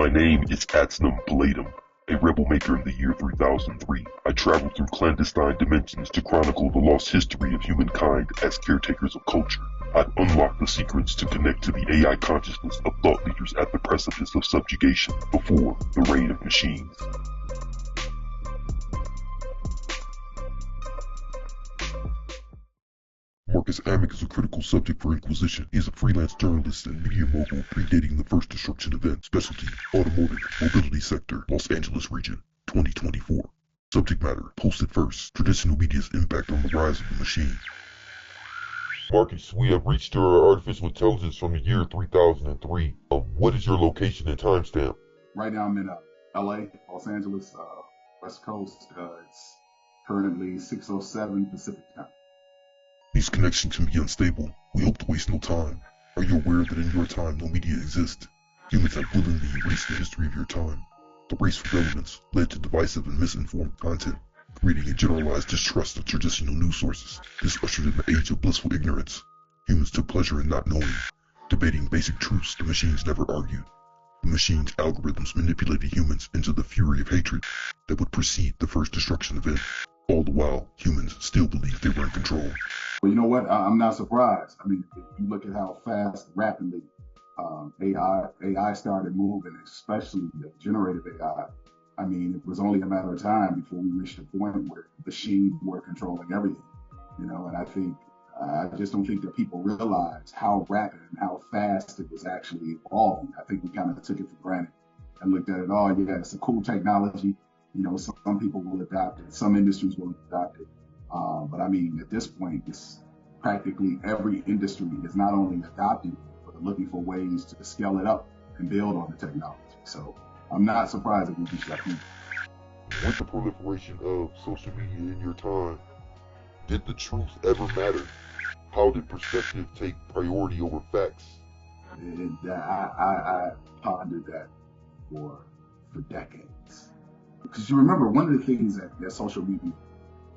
My name is Atsnum Bladum, a rebel maker in the year 3003. I traveled through clandestine dimensions to chronicle the lost history of humankind as caretakers of culture. I've unlocked the secrets to connect to the AI consciousness of thought leaders at the precipice of subjugation before the reign of machines. Marcus Amick is a critical subject for Inquisition. He is a freelance journalist and media mogul predating the first destruction event. Specialty, automotive, mobility sector, Los Angeles region, 2024. Subject matter, posted first, traditional media's impact on the rise of the machine. Marcus, we have reached your artificial intelligence from the year 3003. What is your location and timestamp? Right now I'm in LA, Los Angeles, West Coast. It's currently 6:07 Pacific time. These connections can be unstable. We hope to waste no time. Are you aware that in your time no media exists? Humans have willingly erased the history of your time. The race for relevance led to divisive and misinformed content, creating a generalized distrust of traditional news sources. This ushered in the age of blissful ignorance. Humans took pleasure in not knowing, debating basic truths the machines never argued. The machines' algorithms manipulated humans into the fury of hatred that would precede the first destruction event. All the while, humans still believed they were in control. Well, you know what? I'm not surprised. I mean, if you look at how fast, rapidly AI started moving, especially the generative AI. I mean, it was only a matter of time before we reached a point where machines were controlling everything. You know, and I just don't think that people realize how rapid and how fast it was actually evolving. I think we kind of took it for granted and looked at it, oh yeah, it's a cool technology. You know, some people will adopt it, some industries will adopt it. But I mean, at this point, it's practically every industry is not only adopting it, but looking for ways to scale it up and build on the technology. So I'm not surprised if we reach that point. With the proliferation of social media in your time, did the truth ever matter? How did perspective take priority over facts? And I pondered that for decades. Because you remember, one of the things that social media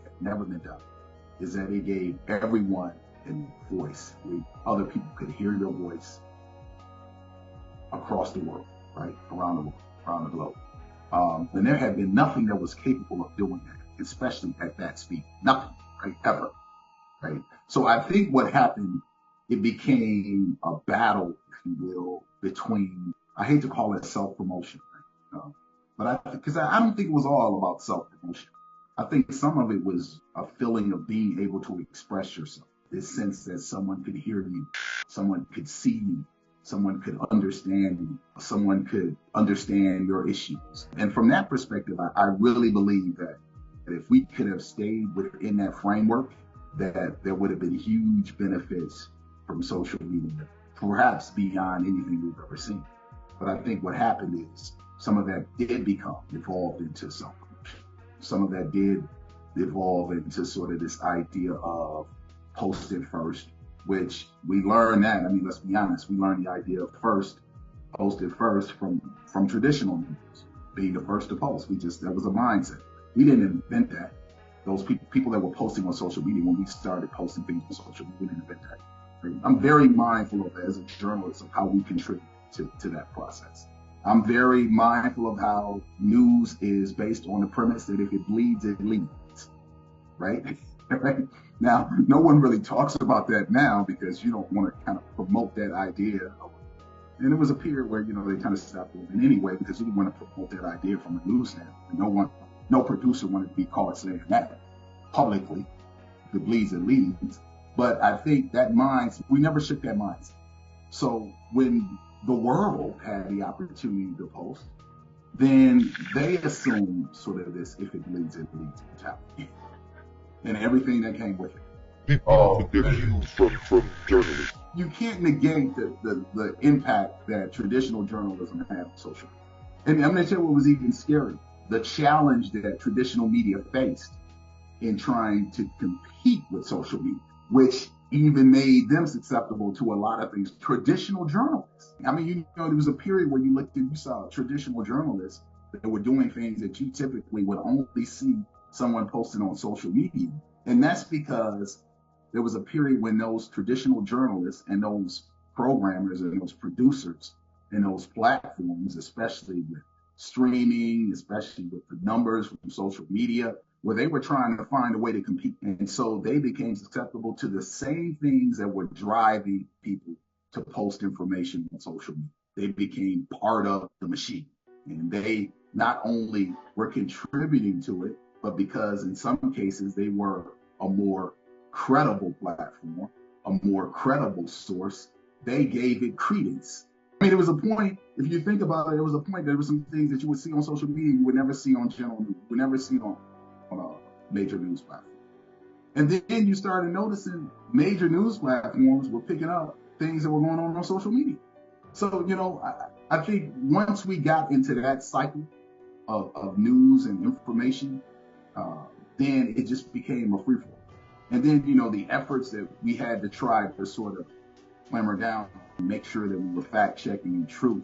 had never been done is that it gave everyone a voice. Other people could hear your voice across the world, right? Around the world, around the globe. And there had been nothing that was capable of doing that, especially at that speed. Nothing, right? Ever, right? So I think what happened, it became a battle, if you will, between, I hate to call it self-promotion, right? But because I don't think it was all about self-promotion. I think some of it was a feeling of being able to express yourself. This sense that someone could hear you, someone could see you, someone could understand you, someone could understand your issues. And from that perspective, I really believe that if we could have stayed within that framework, that there would have been huge benefits from social media, perhaps beyond anything we've ever seen. But I think what happened is some of that did evolved into self-promotion. Some of that did evolve into sort of this idea of posted first, which we learned that, I mean, let's be honest, we learned the idea of posted first from traditional news, being the first to post. That was a mindset. We didn't invent that. Those people that were posting on social media, when we started posting things on social media, we didn't invent that. Right? I'm very mindful of, as a journalist, of how we contribute to that process. I'm very mindful of how news is based on the premise that if it bleeds, it leads, right? Right? Now, no one really talks about that now because you don't want to kind of promote that idea. And there was a period where, you know, they kind of stopped doing it anyway because you didn't want to promote that idea from a news standpoint. No producer wanted to be caught saying that publicly. If it bleeds, it leads. But I think that we never shook that mindset. So when the world had the opportunity to post, then they assumed sort of this, if it bleeds, it leads mentality. And everything that came with it. People took their cues from journalists. You can't negate the impact that traditional journalism had on social media. And I'm going to tell you what was even scary. The challenge that traditional media faced in trying to compete with social media, which even made them susceptible to a lot of things. Traditional journalists. I mean, you know, there was a period where you saw traditional journalists that were doing things that you typically would only see someone posting on social media. And that's because there was a period when those traditional journalists and those programmers and those producers in those platforms, especially with streaming, especially with the numbers from social media, where they were trying to find a way to compete. And so they became susceptible to the same things that were driving people to post information on social media. They became part of the machine. And they not only were contributing to it, but because in some cases they were a more credible platform, a more credible source, they gave it credence. I mean, there was a point, if you think about it, there was a point, there were some things that you would see on social media you would never see on general news, you would never see on a major news platform. And then you started noticing major news platforms were picking up things that were going on social media. So, you know, I think once we got into that cycle of news and information, then it just became a free fall. And then, you know, the efforts that we had to try to sort of clamor down and make sure that we were fact checking truth,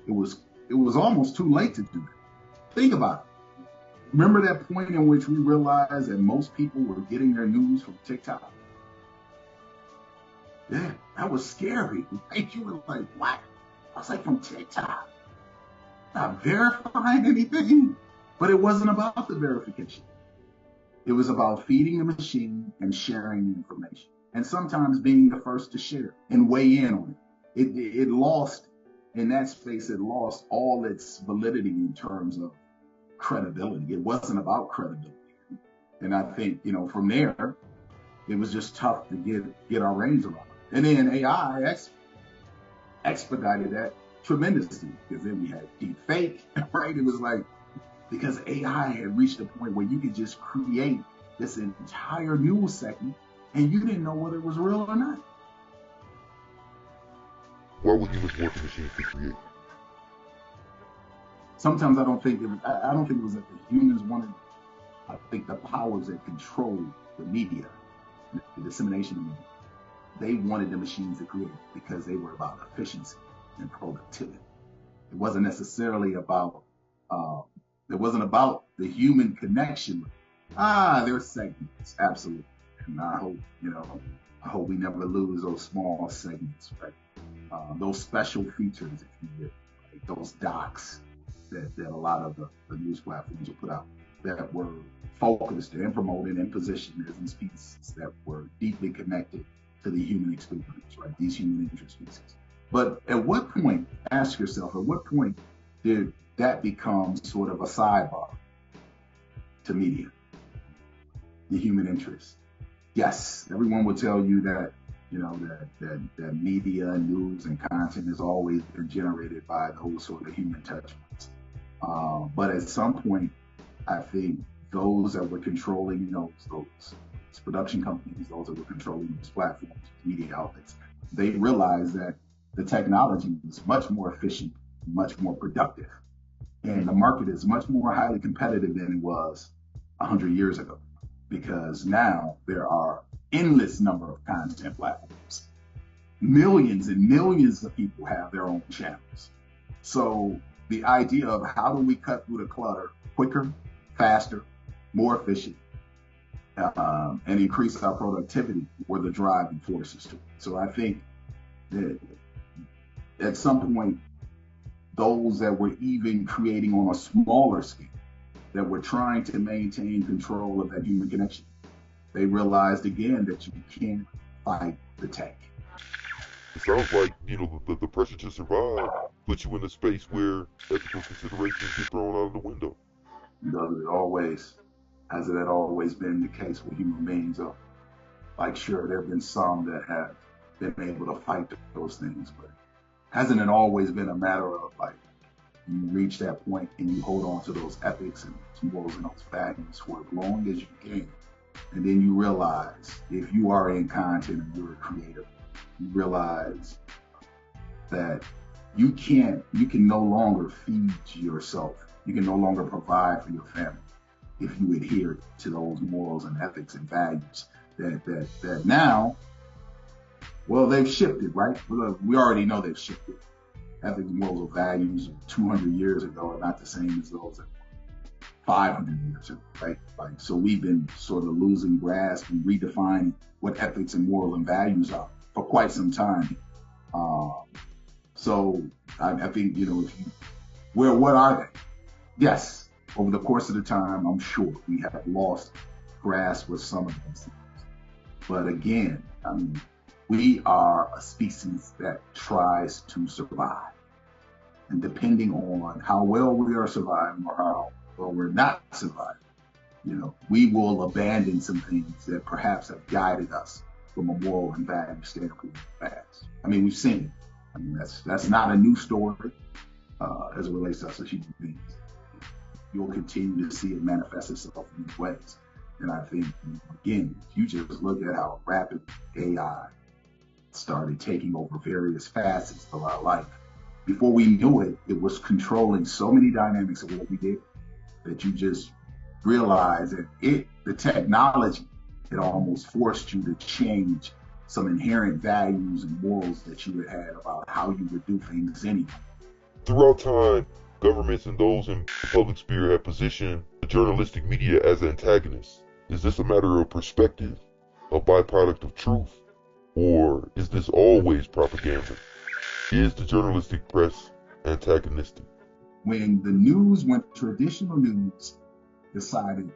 it was almost too late to do that. Think about it. Remember that point in which we realized that most people were getting their news from TikTok? Yeah, that was scary. Right? You were like, what? I was like, from TikTok? Not verifying anything? But it wasn't about the verification. It was about feeding the machine and sharing the information. And sometimes being the first to share and weigh in on it. It lost, in that space, it lost all its validity in terms of credibility. It wasn't about credibility. And I think, you know, from there, it was just tough to get our reins around. And then AI expedited that tremendously, because then we had deep fake, right? It was like, because AI had reached a point where you could just create this entire news segment and you didn't know whether it was real or not. Why would humans want the machines to create? Sometimes I don't think it was that the humans wanted. I think the powers that control the media, the dissemination of media, they wanted the machines to create because they were about efficiency and productivity. It wasn't necessarily about. It wasn't about the human connection. There's segments, absolutely, and I hope we never lose those small segments, right? Those special features, if you will, like those docs that a lot of the news platforms will put out that were focused and promoted and positioned as these pieces that were deeply connected to the human experience, right? These human interest pieces. But at what point, ask yourself, at what point did that become sort of a sidebar to media, the human interest? Yes, everyone will tell you that, you know, that media, news, and content has always been generated by those sort of human touch points. But at some point, I think those that were controlling those production companies, those that were controlling those platforms, media outlets, they realized that the technology is much more efficient, much more productive. And the market is much more highly competitive than it was 100 years ago, because now there are endless number of content platforms. Millions and millions of people have their own channels. So the idea of how do we cut through the clutter quicker, faster, more efficient, and increase our productivity were the driving forces to it. So I think that at some point, those that were even creating on a smaller scale, that were trying to maintain control of that human connection, they realized again that you can't fight the tech. It sounds like, the pressure to survive puts you in a space where ethical considerations get thrown out of the window. Has it always been the case with human beings? Like, sure, there have been some that have been able to fight those things, but hasn't it always been a matter of, like, you reach that point and you hold on to those ethics and those morals and those values for as long as you can. And then you realize, if you are in content and you're a creator, you realize that you can no longer feed yourself. You can no longer provide for your family if you adhere to those morals and ethics and values that now, well, they've shifted, right? We already know they've shifted. Ethics, morals, and values 200 years ago are not the same as those 500 years ago, right? Like, so we've been sort of losing grasp and redefining what ethics and moral and values are for quite some time. So I think, if you, what are they? Yes, over the course of the time, I'm sure we have lost grasp with some of these things. But again, I mean, we are a species that tries to survive. And depending on how well we are surviving or how well we're not surviving, we will abandon some things that perhaps have guided us from a moral and value standpoint in the past. I mean, we've seen it. I mean, that's not a new story as it relates to us as human beings. You'll continue to see it manifest itself in these ways. And I think, again, if you just look at how rapid AI started taking over various facets of our life, before we knew it, it was controlling so many dynamics of what we did that you just realize that the technology, it almost forced you to change some inherent values and morals that you had about how you would do things anyway. Throughout time, governments and those in the public sphere have positioned the journalistic media as antagonists. Is this a matter of perspective, a byproduct of truth, or is this always propaganda? Is the journalistic press antagonistic? When traditional news decided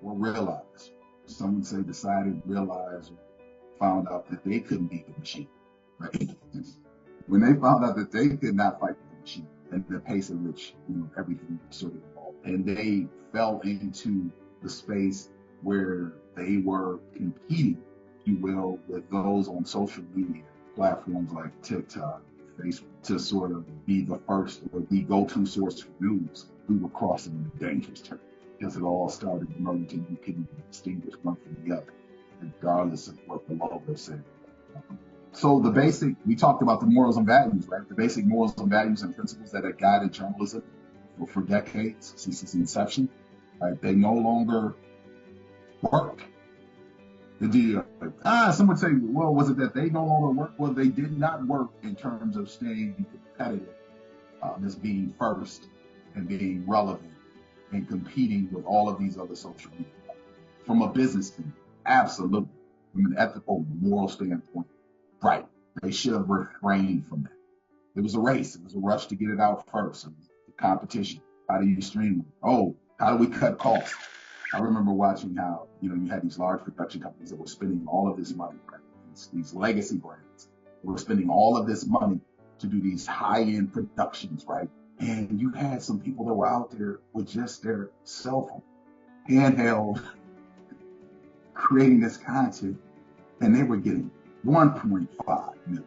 or realized, some would say realized, found out that they couldn't beat the machine, right? When they found out that they could not fight the machine and the pace at which everything sort of evolved, and they fell into the space where they were competing, if you will, with those on social media platforms like TikTok, Facebook, to sort of be the first or the go-to source for news, we were crossing the dangerous territory because it all started emerging. You couldn't distinguish one from the other, regardless of what the logo said. So we talked about the morals and values, right? The basic morals and values and principles that have guided journalism for decades, since its inception, right? They no longer work. Some would say, well, was it that they no longer work? Well, they did not work in terms of staying competitive, as being first and being relevant and competing with all of these other social media. From a business standpoint, absolutely. From an ethical, moral standpoint, right. They should have refrained from that. It was a race. It was a rush to get it out first. It was a competition. How do you stream? Oh, how do we cut costs? I remember watching how, you had these large production companies that were spending all of this money, right? These legacy brands were spending all of this money to do these high-end productions, right? And you had some people that were out there with just their cell phone, handheld, creating this content, and they were getting 1.5 million,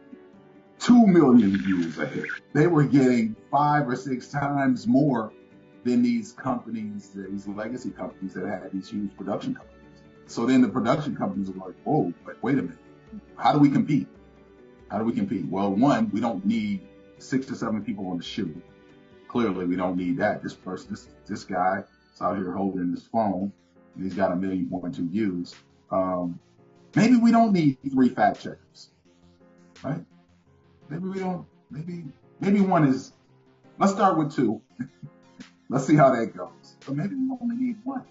2 million views a hit. They were getting 5 or 6 times more than these companies, these legacy companies that had these huge production companies. So then the production companies are like, whoa, wait a minute. How do we compete? Well, one, we don't need 6 to 7 people on the shoot. Clearly, we don't need that. This guy is out here holding his phone, and he's got 1.2 million views. Maybe we don't need 3 fact checkers, right? Maybe we don't. Maybe one is. Let's start with 2. Let's see how that goes. But maybe we only need one.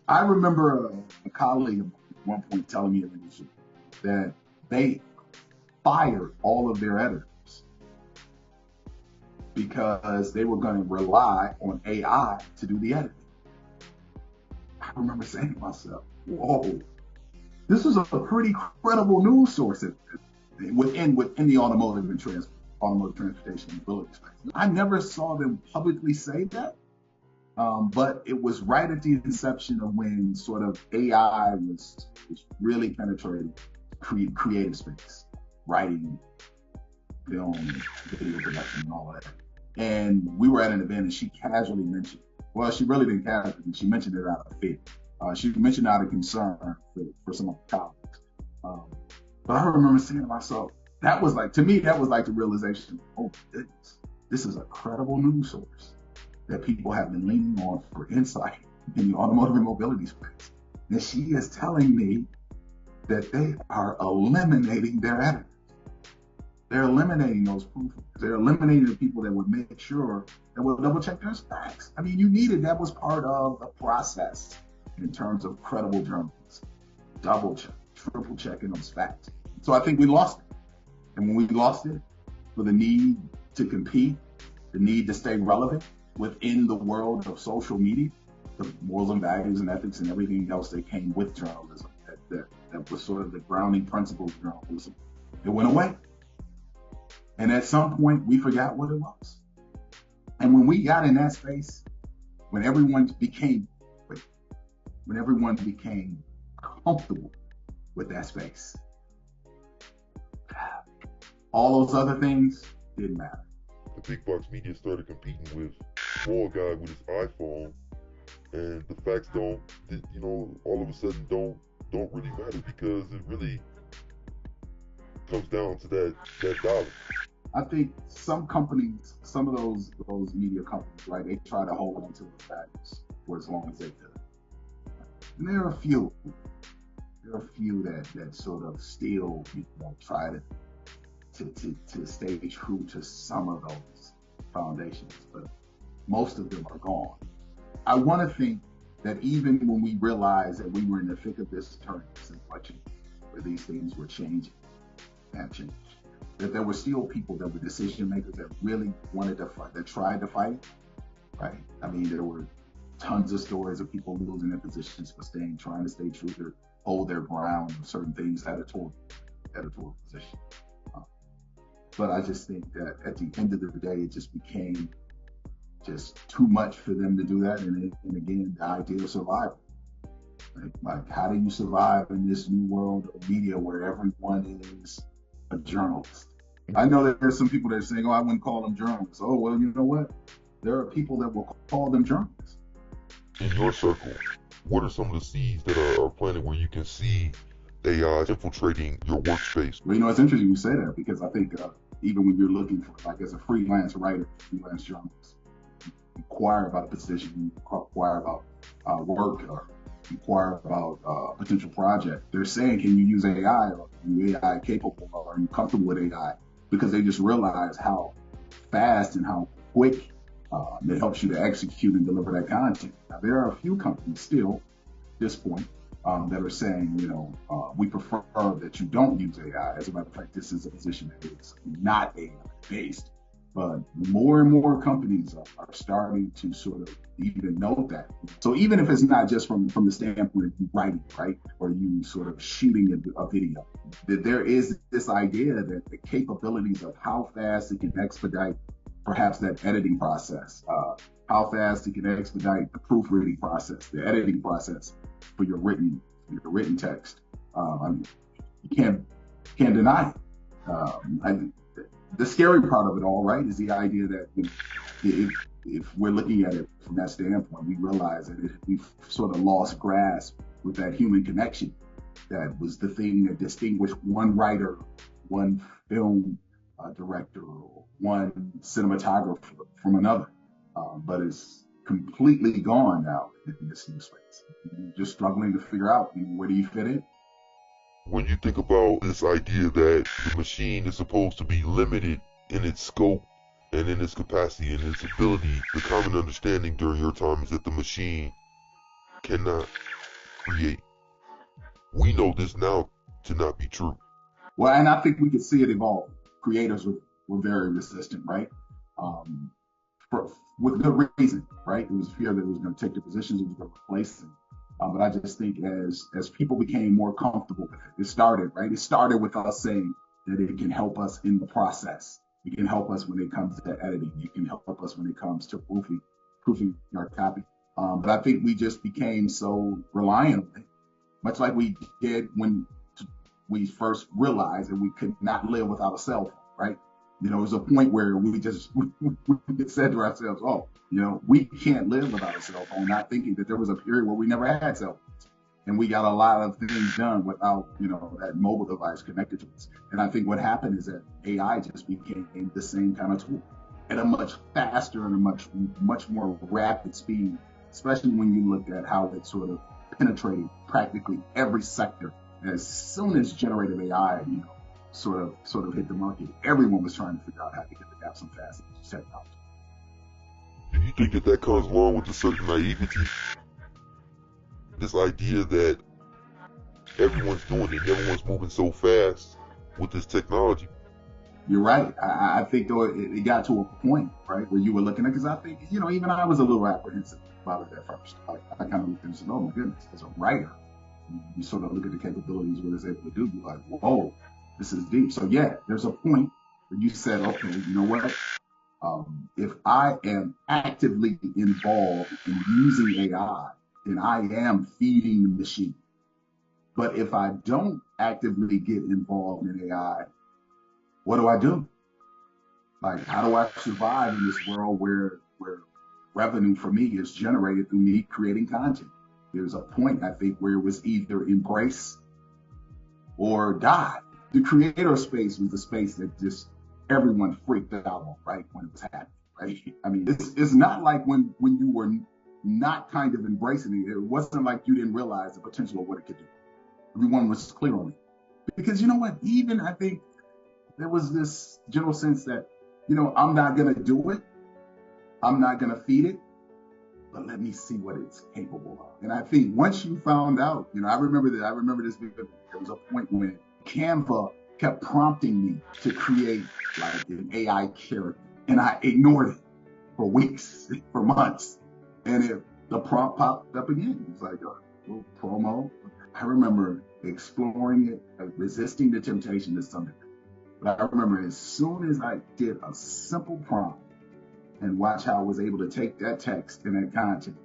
I remember a colleague at one point telling me in the industry that they fired all of their editors because they were going to rely on AI to do the editing. I remember saying to myself, whoa, this is a pretty credible news source within the automotive and transportation and mobility space. I never saw them publicly say that, but it was right at the inception of when sort of AI was really penetrating creative space, writing, film, video production, and all of that. And we were at an event, and she casually mentioned, well, she really didn't casually, she mentioned it out of fear. She mentioned out of concern for some of the colleagues. But I remember saying to myself, that was like the realization, oh goodness, this is a credible news source that people have been leaning on for insight in the automotive and mobility space. And she is telling me that they are eliminating their editors. They're eliminating those proofers. They're eliminating the people that would make sure that will double check their facts. I mean, that was part of the process in terms of credible journalism. Double check, triple checking those facts. So I think we lost it. And when we lost it, for the need to compete, the need to stay relevant within the world of social media, the morals and values and ethics and everything else that came with journalism, that was sort of the grounding principle of journalism, it went away. And at some point, we forgot what it was. And when we got in that space, when everyone became comfortable with that space, all those other things didn't matter. The big box media started competing with small guy with his iPhone, and the facts don't, all of a sudden don't really matter, because it really comes down to that dollar. I think some companies, some of those media companies, right, they try to hold on to the values for as long as they could. And there are a few that sort of still, try to stay true to some of those foundations, but most of them are gone. I want to think that even when we realized that we were in the thick of this turning this election, where these things were changing and changed, that there were still people that were decision makers that really wanted to fight, that tried to fight, right? I mean, there were tons of stories of people losing their positions for trying to stay true to hold their ground on certain things, editorial position. But I just think that at the end of the day, it just became just too much for them to do that. And again, the idea of survival. Like, how do you survive in this new world of media where everyone is a journalist? I know that there's some people that are saying, oh, I wouldn't call them journalists. Oh, well, you know what? There are people that will call them journalists. In your circle, what are some of the seeds that are planted where you can see AI infiltrating your workspace? Well, it's interesting you say that, because I think even when you're looking for, like, as a freelance writer, freelance journalist, inquire about a position, inquire about work, or inquire about a potential project. They're saying, can you use AI, or are you AI capable, or are you comfortable with AI? Because they just realize how fast and how quick it helps you to execute and deliver that content. Now, there are a few companies still at this point that are saying, we prefer that you don't use AI. As a matter of fact, this is a position that is not AI based. But more and more companies are starting to sort of even note that. So even if it's not just from the standpoint of you writing, right, or you sort of shooting a video, that there is this idea that the capabilities of how fast it can expedite perhaps that editing process, how fast it can expedite the proofreading process, the editing process for your written text. You can't deny it. The scary part of it all, right, is the idea that if we're looking at it from that standpoint, we realize that we've sort of lost grasp with that human connection that was the thing that distinguished one writer, one film director, or one cinematographer from another. But it's completely gone now in this new space. You're just struggling to figure out, where do you fit in? When you think about this idea that the machine is supposed to be limited in its scope and in its capacity and its ability, the common understanding during your time is that the machine cannot create. We know this now to not be true. Well, and I think we could see it evolve. Creators were very resistant, right? With good reason, right? It was fear that it was going to take the positions, it was going to replace them. But I just think as people became more comfortable with it, it started with us saying that it can help us in the process. It can help us when it comes to editing. It can help us when it comes to proofing our copy. But I think we just became so reliant on it, much like we did when we first realized that we could not live without a cell phone, right? There was a point where we said to ourselves, oh, we can't live without a cell phone, not thinking that there was a period where we never had cell phones. And we got a lot of things done without, that mobile device connected to us. And I think what happened is that AI just became the same kind of tool at a much faster and a much more rapid speed, especially when you look at how it sort of penetrated practically every sector. As soon as generative AI, sort of hit the market, everyone was trying to figure out how to get the gaps and fast technology. Do you think that comes along with a certain naivety? This idea that everyone's doing it, everyone's moving so fast with this technology. You're right. I think though it got to a point, right, where you were looking at, because I think, even I was a little apprehensive about it at first. I kind of looked and said, oh my goodness, as a writer, you sort of look at the capabilities, what it's able to do, you're like, whoa, this is deep. So yeah, there's a point where you said, okay, you know what? If I am actively involved in using AI, then I am feeding the machine. But if I don't actively get involved in AI, what do I do? Like, how do I survive in this world where revenue for me is generated through me creating content? There's a point, I think, where it was either embrace or die. The creator space was the space that just everyone freaked out on, right, when it was happening, right? I mean, it's not like when you were not kind of embracing it, it wasn't like you didn't realize the potential of what it could do. Everyone was clear on it. Because you know what, even I think there was this general sense that, I'm not going to do it. I'm not going to feed it, but let me see what it's capable of. And I think once you found out, I remember this because there was a point when Canva kept prompting me to create like an AI character, and I ignored it for weeks, for months. And the prompt popped up again. It's like a little promo. I remember exploring it, resisting the temptation to some degree. But I remember as soon as I did a simple prompt and watch how I was able to take that text and that content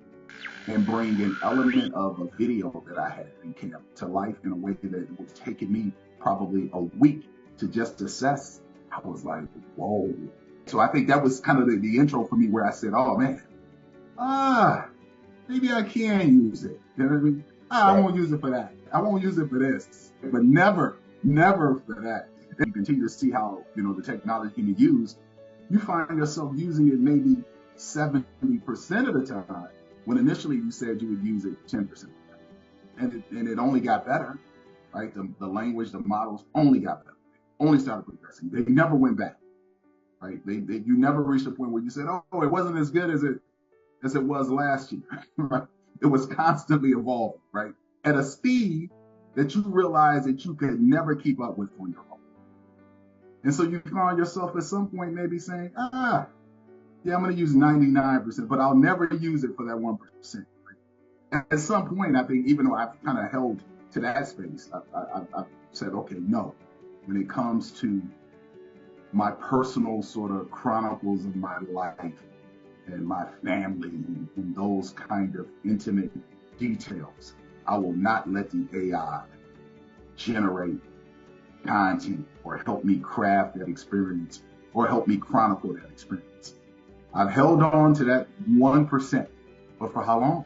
and bring an element of a video that I had in Canva to life in a way that it was taking me probably a week to just assess, I was like, whoa. So I think that was kind of the intro for me where I said, oh man, maybe I can use it. You know what I mean? I won't use it for that. I won't use it for this, but never for that. And you continue to see how, the technology can be used. You find yourself using it maybe 70% of the time, when initially you said you would use it 10% of the time. And it only got better, right? The language, the models only got better, only started progressing. They never went back, right? You never reached a point where you said, oh, it wasn't as good as it was last year, right? It was constantly evolving, right? At a speed that you realize that you could never keep up with on your own. And so you find yourself at some point maybe saying, yeah, I'm going to use 99%, but I'll never use it for that 1%. Right? At some point, I think, even though I've kind of held to that space, I've said, okay, no. When it comes to my personal sort of chronicles of my life and my family and those kind of intimate details, I will not let the AI generate content or help me craft that experience or help me chronicle that experience. I've held on to that 1%, but for how long?